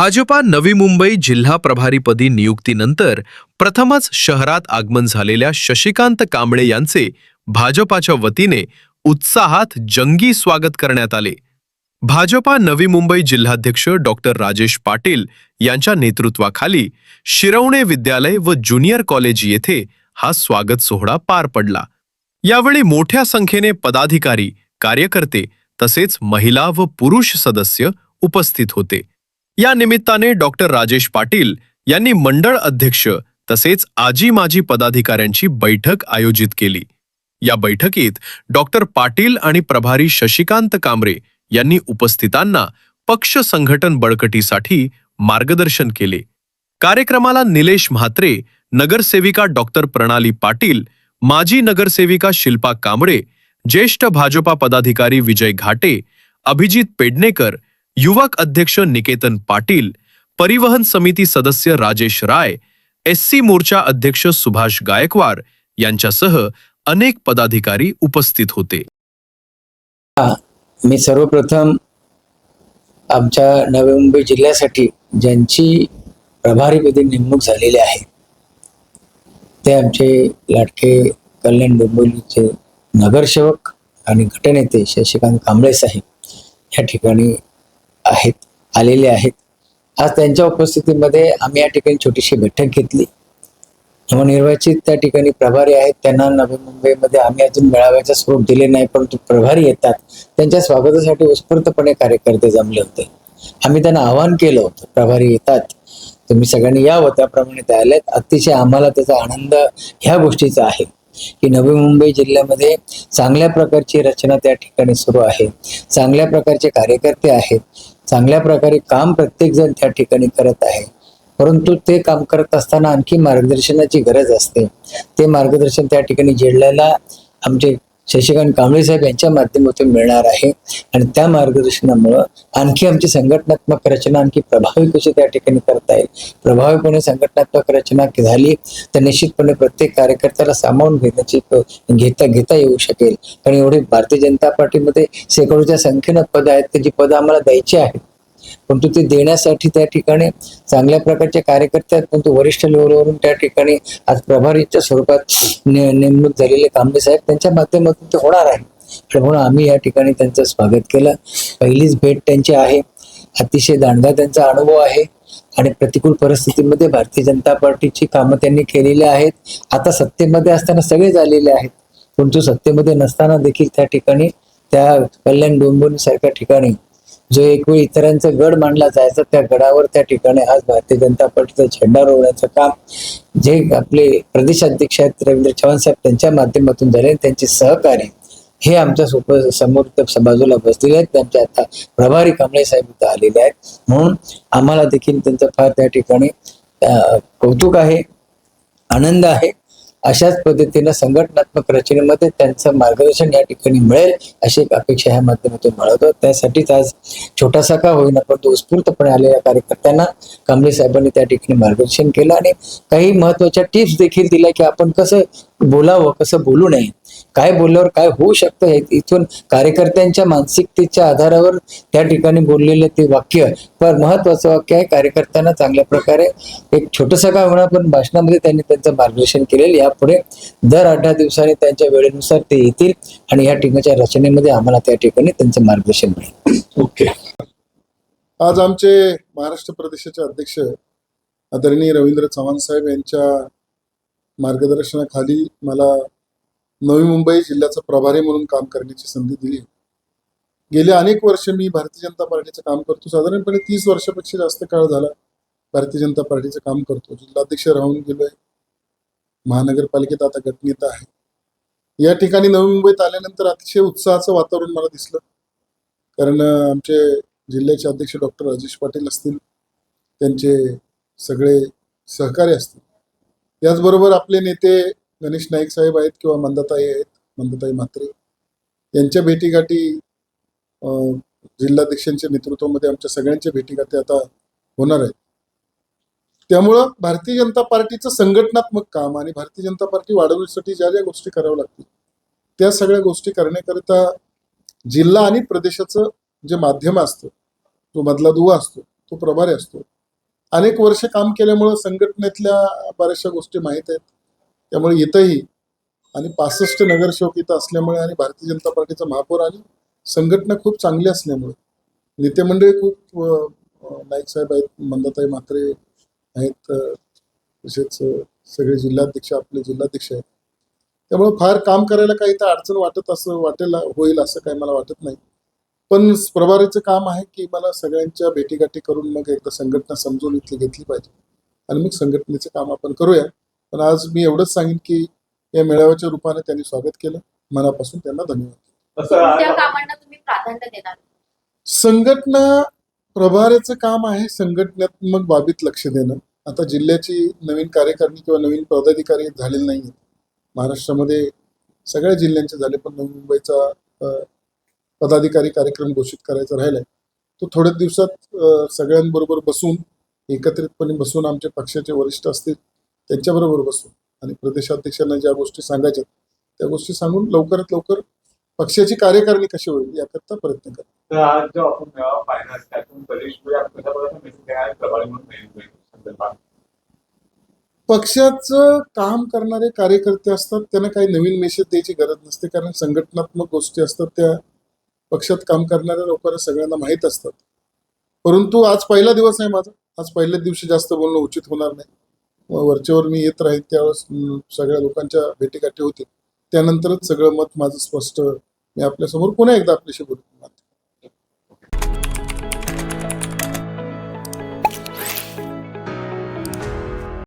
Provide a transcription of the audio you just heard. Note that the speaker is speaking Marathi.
भाजपा नवी मुंबई जिल्हा प्रभारीपदी नियुक्तीनंतर प्रथमच शहरात आगमन झालेल्या शशिकांत कांबळे यांचे भाजपाच्या वतीने उत्साहात जंगी स्वागत करण्यात आले। भाजपा नवी मुंबई जिल्हाध्यक्ष डॉक्टर राजेश पाटील यांच्या नेतृत्वाखाली शिरवणे विद्यालय व ज्युनियर कॉलेज येथे हा स्वागत सोहळा पार पडला। यावेळी मोठ्या संख्येने पदाधिकारी, कार्यकर्ते तसेच महिला व पुरुष सदस्य उपस्थित होते। या निमित्ताने डॉक्टर राजेश पाटील यांनी मंडळ अध्यक्ष तसेच आजी माजी पदाधिकाऱ्यांची बैठक आयोजित केली। या बैठकीत डॉक्टर पाटील आणि प्रभारी शशिकांत कांबळे यांनी उपस्थितांना पक्ष संघटन बळकटीसाठी मार्गदर्शन केले। कार्यक्रमाला निलेश म्हात्रे, नगरसेविका डॉक्टर प्रणाली पाटील, माजी नगरसेविका शिल्पा कांबळे, ज्येष्ठ भाजपा पदाधिकारी विजय घाटे, अभिजित पेडणेकर, युवक अध्यक्ष निकेतन पाटील, परिवहन समिती सदस्य राजेश राय, एससी मोर्चा अध्यक्ष सुभाष गायकवाड यांच्यासह अनेक पदाधिकारी उपस्थित होते। मी सर्वप्रथम आमच्या नवी मुंबई जिल्ह्यासाठी ज्यांची प्रभारीपदी नेमणूक झालेली आहे ते आमचे लाडके कल्याण डोंबिवलीचे नगरसेवक आणि गटनेते शशिकांत कांबळे साहेब या ठिकाणी आलेले आहेत। आज त्यांच्या उपस्थितीमध्ये आम्ही या ठिकाणी छोटीशी बैठक घेतली। नवनिर्वाचित त्या ठिकाणी प्रभारी आहेत, त्यांना नवी मुंबईमध्ये आम्ही अजून मेळाव्याचा स्वरूप दिले नाही, परंतु प्रभारी येतात, त्यांच्या स्वागतासाठी उत्स्फूर्तपणे कार्यकर्ते जमले होते। आम्ही त्यांना आवाहन केलं होतं, प्रभारी येतात, तुम्ही सगळ्यांनी यावं, त्याप्रमाणे ते आलेत। अतिशय आम्हाला त्याचा आनंद ह्या गोष्टीचा आहे की नवी मुंबई जिल्ह्यामध्ये चांगल्या प्रकारची रचना त्या ठिकाणी सुरू आहे, चांगल्या प्रकारचे कार्यकर्ते आहेत, चांगल्या प्रकारे काम प्रत्येक जण त्या ठिकाणी करत आहे। परंतु ते काम करत असताना आणखी मार्गदर्शनाची गरज असते। ते मार्गदर्शन त्या ठिकाणी जिल्ह्याला आमचे शशिकांत कांबळे साहेब यांच्या माध्यमातून मिळणार आहे आणि त्या मार्गदर्शनामुळे आणखी आमची संघटनात्मक रचना आणखी प्रभावी कशी त्या ठिकाणी करता येईल, प्रभावीपणे संघटनात्मक रचना झाली तर निश्चितपणे प्रत्येक कार्यकर्त्याला सामावून घेता येऊ शकेल। कारण एवढे भारतीय जनता पार्टीमध्ये शेकडोच्या संख्येनं पदं आहेत, त्याची पदं आम्हाला द्यायची आहेत, परंतु ते देण्यासाठी त्या ठिकाणी चांगल्या प्रकारचे कार्यकर्ते आहेत, परंतु वरिष्ठ लेवलवरून त्या ठिकाणी आज प्रभारीच्या स्वरूपात नेमणूक झालेले कांबळे साहेब त्यांच्या माध्यमातून ते होणार आहे। म्हणून आम्ही या ठिकाणी त्यांचं स्वागत केलं। पहिलीच भेट त्यांची आहे, अतिशय दांडगा त्यांचा अनुभव आहे आणि प्रतिकूल परिस्थितीमध्ये भारतीय जनता पार्टीची कामं त्यांनी केलेली आहेत। आता सत्तेमध्ये असताना सगळे झालेले आहेत, परंतु सत्तेमध्ये नसताना देखील त्या ठिकाणी त्या कल्याण डोंबिवली सारख्या ठिकाणी जो एक वेळ इतरांचा गड मानला जायचा, त्या गडावर त्या ठिकाणी आज भारतीय जनता पार्टीचा झेंडा रोवण्याचं काम जे आपले प्रदेशाध्यक्ष आहेत रवींद्र चव्हाण साहेब त्यांच्या माध्यमातून झाले, त्यांचे सहकारी हे आमच्या समोर बाजूला बसलेले आहेत। त्यांचे आता प्रभारी कांबळे साहेब इथं आलेले आहेत, म्हणून आम्हाला देखील त्यांचं फार त्या ठिकाणी कौतुक आहे, आनंद आहे। अशाच पद्धतीने संघटनात्मक रचनेमध्ये त्यांचं मार्गदर्शन या ठिकाणी मिळेल अशी एक अपेक्षा ह्या माध्यमातून बाळगतो। त्यासाठीच आज छोटासा का होईना परंतु उत्स्फूर्तपणे आलेल्या कार्यकर्त्यांना कांबळे साहेबांनी त्या ठिकाणी मार्गदर्शन केलं आणि काही महत्वाच्या टिप्स देखील दिल्या की आपण कसं बोलावं, कसं बोलू नये, काय बोलल्यावर काय होऊ शकतं, इथून कार्यकर्त्यांच्या मानसिकतेच्या आधारावर त्या ठिकाणी बोललेलं ते वाक्य फार महत्वाचं वाक्य आहे। कार्यकर्त्यांना चांगल्या प्रकारे एक छोटंसं का होणार पण भाषणामध्ये त्यांनी त्यांचं मार्गदर्शन केलेलं। यापुढे दर 8 दिवसांनी त्यांच्या वेळेनुसार ते येतील आणि या ठिकाणच्या रचनेमध्ये आम्हाला त्या ठिकाणी त्यांचं मार्गदर्शन मिळेल। ओके। आज आमचे महाराष्ट्र प्रदेशाचे अध्यक्ष आदरणीय रवींद्र चव्हाण साहेब यांच्या मार्गदर्शनाखाली मला नवी मुंबई जिल्ह्याचा प्रभारी म्हणून काम करण्याची संधी दिली। गेले अनेक वर्ष मी भारतीय जनता पार्टीचं काम करतो, साधारणपणे 30 वर्षापेक्षा जास्त काळ झाला भारतीय जनता पार्टीचं काम करतो। जिल्हाध्यक्ष राहून गेलोय, महानगरपालिकेत आता गटनेता आहे। या ठिकाणी नवी मुंबईत आल्यानंतर अतिशय उत्साहाचं वातावरण मला दिसलं, कारण आमचे जिल्ह्याचे अध्यक्ष डॉक्टर राजेश पाटील असतील, त्यांचे सगळे सहकारी असतील, त्याचबरोबर आपले नेते गणेश नाईक साहेब आहेत किंवा मंदाताई आहेत, मंदाताई म्हात्रे यांच्या भेटीगाठी, जिल्हाध्यक्षांच्या नेतृत्वामध्ये आमच्या सगळ्यांच्या भेटीगाठी आता होणार आहेत। त्यामुळं भारतीय जनता पार्टीचं संघटनात्मक काम आणि भारतीय जनता पार्टी वाढवण्यासाठी ज्या ज्या गोष्टी कराव्या लागतील त्या सगळ्या गोष्टी करण्याकरिता जिल्हा आणि प्रदेशाचं जे माध्यम असतं, तो मधला दुवा असतो, तो प्रभारी असतो, अनेक वर्ष काम केल्यामुळं संघटनेतल्या बऱ्याचशा गोष्टी माहीत आहेत. त्यामुळे इथंही आणि 65 नगरसेवक इथं असल्यामुळे आणि भारतीय जनता पार्टीचा महापौर आणि संघटना खूप चांगली असल्यामुळे नेते मंडळी खूप नाईक साहेब आहेत, मंदाताई म्हात्रे आहेत, तसेच सगळे जिल्हाध्यक्ष आपले जिल्हाध्यक्ष आहेत. त्यामुळे फार काम करायला काही तर अडचण वाटेल होईल असं काही मला वाटत नाही. पण प्रभारीचं काम आहे की मला सगळ्यांच्या भेटीगाठी करून मग एकदा संघटना समजून इथली घेतली पाहिजे आणि मग संघटनेचं काम आपण करूया. पण आज मी एवढंच सांगेन की या मेळाव्याच्या रूपाने त्यांनी स्वागत केलं. मनापासून त्यांना धन्यवाद. कोणत्या कामांना तुम्ही प्राधान्य देणार? संघटना प्रभारीचं काम आहे संघटनात्मक बाबीत लक्ष देणं. आता जिल्ह्याची नवीन कार्यकारिणी किंवा नवीन पदाधिकारी झालेले नाही. महाराष्ट्रामध्ये सगळ्या जिल्ह्यांचे झाले, पण नवी मुंबईचा पदाधिकारी कार्यक्रम घोषित करायचा राहिलाय. तो थोड्या दिवसात सगळ्यांबरोबर बसून एकत्रितपणे बसून आमच्या पक्षाचे वरिष्ठ असतील त्यांच्याबरोबर बसून आणि प्रदेशाध्यक्षांना ज्या गोष्टी सांगायच्या त्या गोष्टी सांगून लवकरात लवकर पक्षाची कार्यकारिणी कशी होईल याकरता प्रयत्न करा. तर आज जो आपण मेळावा पाहिला त्यातून प्रदेश कशापर्यंत मेसेज आहे प्रभारी म्हणून नेमकं संदर्भात पक्षाचं काम करणारे कार्यकर्ते असतात, त्यांना काही नवीन मेसेज द्यायची गरज नसते, कारण संघटनात्मक गोष्टी असतात त्या पक्षात काम करणाऱ्या लोकांना सगळ्यांना माहीत असतात. परंतु आज पहिला दिवस आहे माझा. आज पहिल्याच दिवशी जास्त बोलणं उचित होणार नाही. वरच्यावर मी येत राहील त्यावेळेस सगळ्या लोकांच्या भेटीगाठी होतील. त्यानंतरच सगळं मत माझं स्पष्ट मी आपल्यासमोर पुन्हा एकदा आपल्याशी बोलतो.